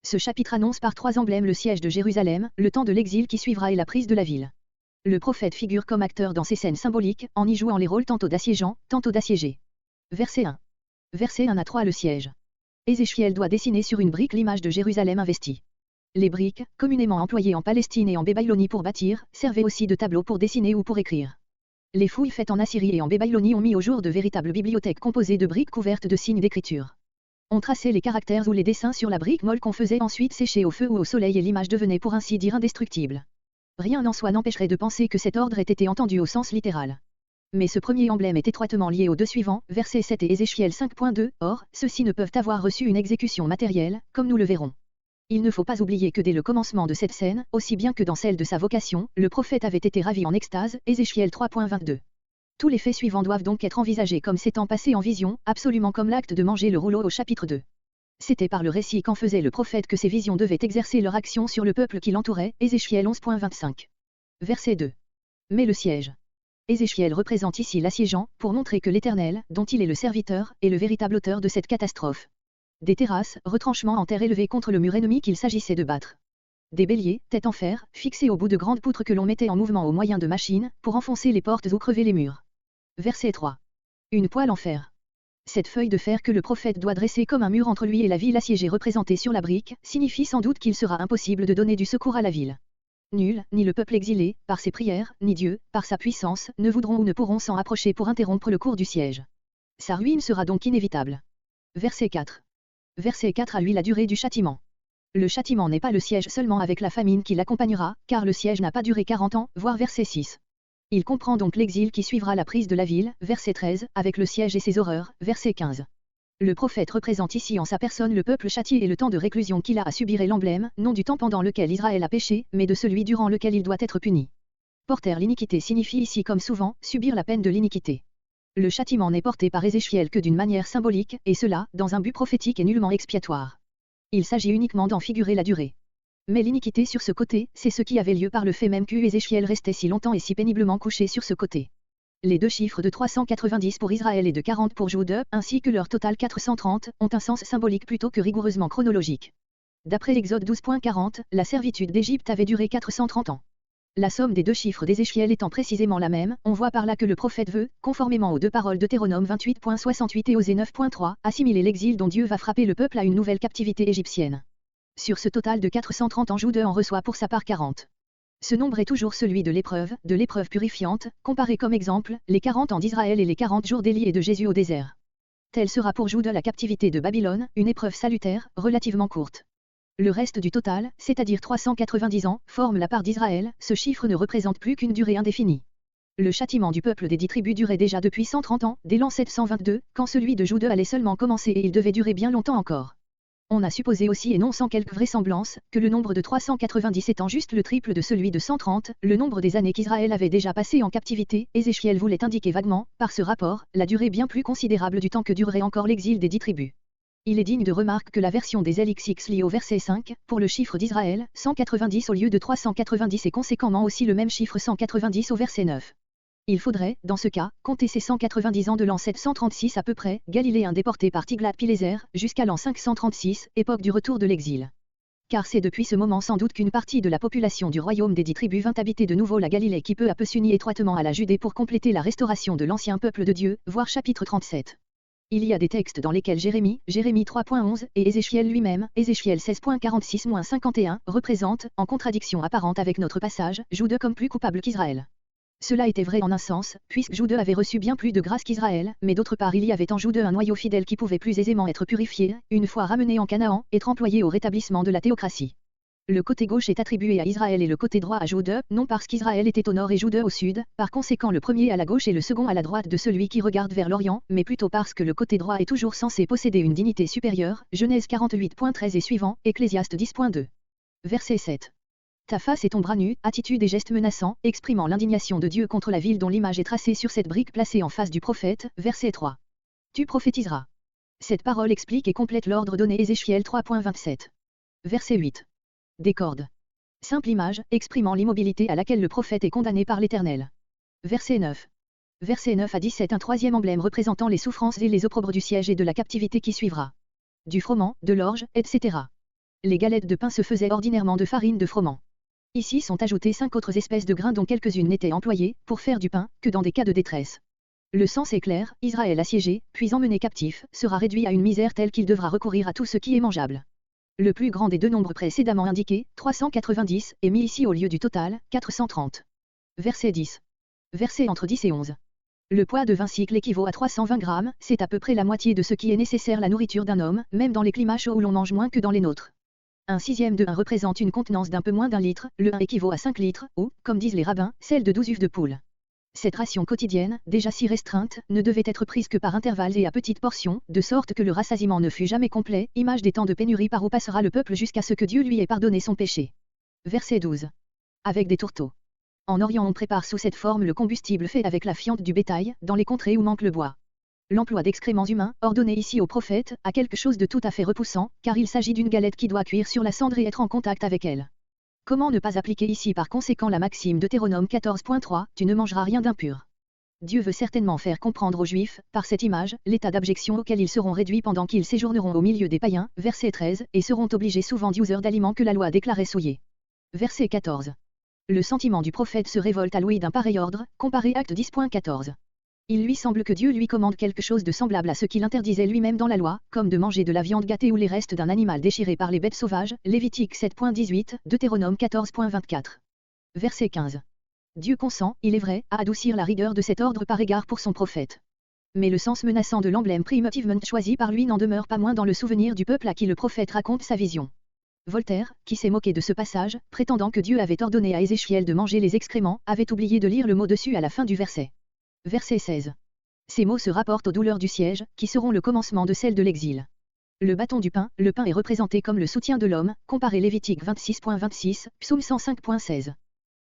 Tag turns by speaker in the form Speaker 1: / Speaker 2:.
Speaker 1: Ce chapitre annonce par 3 emblèmes le siège de Jérusalem, le temps de l'exil qui suivra et la prise de la ville. Le prophète figure comme acteur dans ces scènes symboliques, en y jouant les rôles tantôt d'assiégeant, tantôt d'assiégé. Verset 1. Verset 1 à 3 le siège. Ézéchiel doit dessiner sur une brique l'image de Jérusalem investie. Les briques, communément employées en Palestine et en Babylonie pour bâtir, servaient aussi de tableaux pour dessiner ou pour écrire. Les fouilles faites en Assyrie et en Babylonie ont mis au jour de véritables bibliothèques composées de briques couvertes de signes d'écriture. On traçait les caractères ou les dessins sur la brique molle qu'on faisait ensuite sécher au feu ou au soleil et l'image devenait pour ainsi dire indestructible. Rien en soi n'empêcherait de penser que cet ordre ait été entendu au sens littéral. Mais ce premier emblème est étroitement lié aux deux suivants, versets 7 et Ézéchiel 5.2, or, ceux-ci ne peuvent avoir reçu une exécution matérielle, comme nous le verrons. Il ne faut pas oublier que dès le commencement de cette scène, aussi bien que dans celle de sa vocation, le prophète avait été ravi en extase, Ézéchiel 3.22. Tous les faits suivants doivent donc être envisagés comme s'étant passés en vision, absolument comme l'acte de manger le rouleau au chapitre 2. C'était par le récit qu'en faisait le prophète que ces visions devaient exercer leur action sur le peuple qui l'entourait, Ézéchiel 11.25. Verset 2. Mais le siège. Ézéchiel représente ici l'assiégeant, pour montrer que l'Éternel, dont il est le serviteur, est le véritable auteur de cette catastrophe. Des terrasses, retranchements en terre élevés contre le mur ennemi qu'il s'agissait de battre. Des béliers, têtes en fer, fixés au bout de grandes poutres que l'on mettait en mouvement au moyen de machines, pour enfoncer les portes ou crever les murs. Verset 3. Une poêle en fer. Cette feuille de fer que le prophète doit dresser comme un mur entre lui et la ville assiégée représentée sur la brique, signifie sans doute qu'il sera impossible de donner du secours à la ville. Nul, ni le peuple exilé, par ses prières, ni Dieu, par sa puissance, ne voudront ou ne pourront s'en approcher pour interrompre le cours du siège. Sa ruine sera donc inévitable. Verset 4. Verset 4 à lui la durée du châtiment. Le châtiment n'est pas le siège seulement avec la famine qui l'accompagnera, car le siège n'a pas duré 40 ans, voire verset 6. Il comprend donc l'exil qui suivra la prise de la ville, verset 13, avec le siège et ses horreurs, verset 15. Le prophète représente ici en sa personne le peuple châtié et le temps de réclusion qu'il a à subir est l'emblème, non du temps pendant lequel Israël a péché, mais de celui durant lequel il doit être puni. Porter l'iniquité signifie ici comme souvent, subir la peine de l'iniquité. Le châtiment n'est porté par Ézéchiel que d'une manière symbolique, et cela, dans un but prophétique et nullement expiatoire. Il s'agit uniquement d'en figurer la durée. Mais l'iniquité sur ce côté, c'est ce qui avait lieu par le fait même qu'Ézéchiel restait si longtemps et si péniblement couché sur ce côté. Les deux chiffres de 390 pour Israël et de 40 pour Juda, ainsi que leur total 430, ont un sens symbolique plutôt que rigoureusement chronologique. D'après Exode 12.40, la servitude d'Égypte avait duré 430 ans. La somme des deux chiffres d'Ézéchiel étant précisément la même, on voit par là que le prophète veut, conformément aux deux paroles d'Eutéronome 28.68 et Osée 9.3, assimiler l'exil dont Dieu va frapper le peuple à une nouvelle captivité égyptienne. Sur ce total de 430 ans, Juda en reçoit pour sa part 40. Ce nombre est toujours celui de l'épreuve purifiante, comparé comme exemple, les 40 ans d'Israël et les 40 jours d'Élie et de Jésus au désert. Telle sera pour Juda la captivité de Babylone, une épreuve salutaire, relativement courte. Le reste du total, c'est-à-dire 390 ans, forme la part d'Israël, ce chiffre ne représente plus qu'une durée indéfinie. Le châtiment du peuple des 10 tribus durait déjà depuis 130 ans, dès l'an 722, quand celui de Juda allait seulement commencer et il devait durer bien longtemps encore. On a supposé aussi et non sans quelque vraisemblance, que le nombre de 390 étant juste le triple de celui de 130, le nombre des années qu'Israël avait déjà passé en captivité, Ézéchiel voulait indiquer vaguement, par ce rapport, la durée bien plus considérable du temps que durerait encore l'exil des 10 tribus. Il est digne de remarque que la version des LXX liée au verset 5, pour le chiffre d'Israël, 190 au lieu de 390 et conséquemment aussi le même chiffre 190 au verset 9. Il faudrait, dans ce cas, compter ces 190 ans de l'an 736 à peu près, Galiléens déportés par Tiglath-Pileser, jusqu'à l'an 536, époque du retour de l'exil. Car c'est depuis ce moment sans doute qu'une partie de la population du royaume des 10 tribus vint habiter de nouveau la Galilée qui peu à peu s'unit étroitement à la Judée pour compléter la restauration de l'ancien peuple de Dieu, voir chapitre 37. Il y a des textes dans lesquels Jérémie 3.11, et Ézéchiel lui-même, Ézéchiel 16.46-51, représentent, en contradiction apparente avec notre passage, Juda comme plus coupable qu'Israël. Cela était vrai en un sens, puisque Juda avait reçu bien plus de grâce qu'Israël, mais d'autre part il y avait en Juda un noyau fidèle qui pouvait plus aisément être purifié, une fois ramené en Canaan, être employé au rétablissement de la théocratie. Le côté gauche est attribué à Israël et le côté droit à Juda, non parce qu'Israël était au nord et Juda au sud, par conséquent le premier à la gauche et le second à la droite de celui qui regarde vers l'Orient, mais plutôt parce que le côté droit est toujours censé posséder une dignité supérieure, Genèse 48.13 et suivant, Ecclésiaste 10.2. Verset 7. Ta face et ton bras nu, attitude et gestes menaçants, exprimant l'indignation de Dieu contre la ville dont l'image est tracée sur cette brique placée en face du prophète, verset 3. Tu prophétiseras. Cette parole explique et complète l'ordre donné Ézéchiel 3.27. Verset 8. Des cordes. Simple image, exprimant l'immobilité à laquelle le prophète est condamné par l'Éternel. Verset 9. Verset 9 à 17 un troisième emblème représentant les souffrances et les opprobres du siège et de la captivité qui suivra. Du froment, de l'orge, etc. Les galettes de pain se faisaient ordinairement de farine de froment. Ici sont ajoutées 5 autres espèces de grains dont quelques-unes n'étaient employées, pour faire du pain, que dans des cas de détresse. Le sens est clair, Israël assiégé, puis emmené captif, sera réduit à une misère telle qu'il devra recourir à tout ce qui est mangeable. Le plus grand des deux nombres précédemment indiqués, 390, est mis ici au lieu du total, 430. Verset 10. Verset entre 10 et 11. Le poids de 20 cycles équivaut à 320 grammes, c'est à peu près la moitié de ce qui est nécessaire la nourriture d'un homme, même dans les climats chauds où l'on mange moins que dans les nôtres. Un sixième de 1 représente une contenance d'un peu moins d'un litre, le 1 équivaut à 5 litres, ou, comme disent les rabbins, celle de 12 œufs de poule. Cette ration quotidienne, déjà si restreinte, ne devait être prise que par intervalles et à petites portions, de sorte que le rassasiement ne fût jamais complet, image des temps de pénurie par où passera le peuple jusqu'à ce que Dieu lui ait pardonné son péché. Verset 12. Avec des tourteaux. En Orient on prépare sous cette forme le combustible fait avec la fiente du bétail, dans les contrées où manque le bois. L'emploi d'excréments humains, ordonné ici au prophète, a quelque chose de tout à fait repoussant, car il s'agit d'une galette qui doit cuire sur la cendre et être en contact avec elle. Comment ne pas appliquer ici par conséquent la maxime Deutéronome 14.3, tu ne mangeras rien d'impur. Dieu veut certainement faire comprendre aux Juifs, par cette image, l'état d'abjection auquel ils seront réduits pendant qu'ils séjourneront au milieu des païens, verset 13, et seront obligés souvent d'user d'aliments que la loi déclarait souillés. Verset 14. Le sentiment du prophète se révolte à l'ouïe d'un pareil ordre, comparé Acte 10.14. Il lui semble que Dieu lui commande quelque chose de semblable à ce qu'il interdisait lui-même dans la loi, comme de manger de la viande gâtée ou les restes d'un animal déchiré par les bêtes sauvages, Lévitique 7.18, Deutéronome 14.24. Verset 15. Dieu consent, il est vrai, à adoucir la rigueur de cet ordre par égard pour son prophète. Mais le sens menaçant de l'emblème primitivement choisi par lui n'en demeure pas moins dans le souvenir du peuple à qui le prophète raconte sa vision. Voltaire, qui s'est moqué de ce passage, prétendant que Dieu avait ordonné à Ézéchiel de manger les excréments, avait oublié de lire le mot dessus à la fin du verset. Verset 16. Ces mots se rapportent aux douleurs du siège, qui seront le commencement de celle de l'exil. Le bâton du pain, le pain est représenté comme le soutien de l'homme, comparé Lévitique 26.26, Psaume 105.16.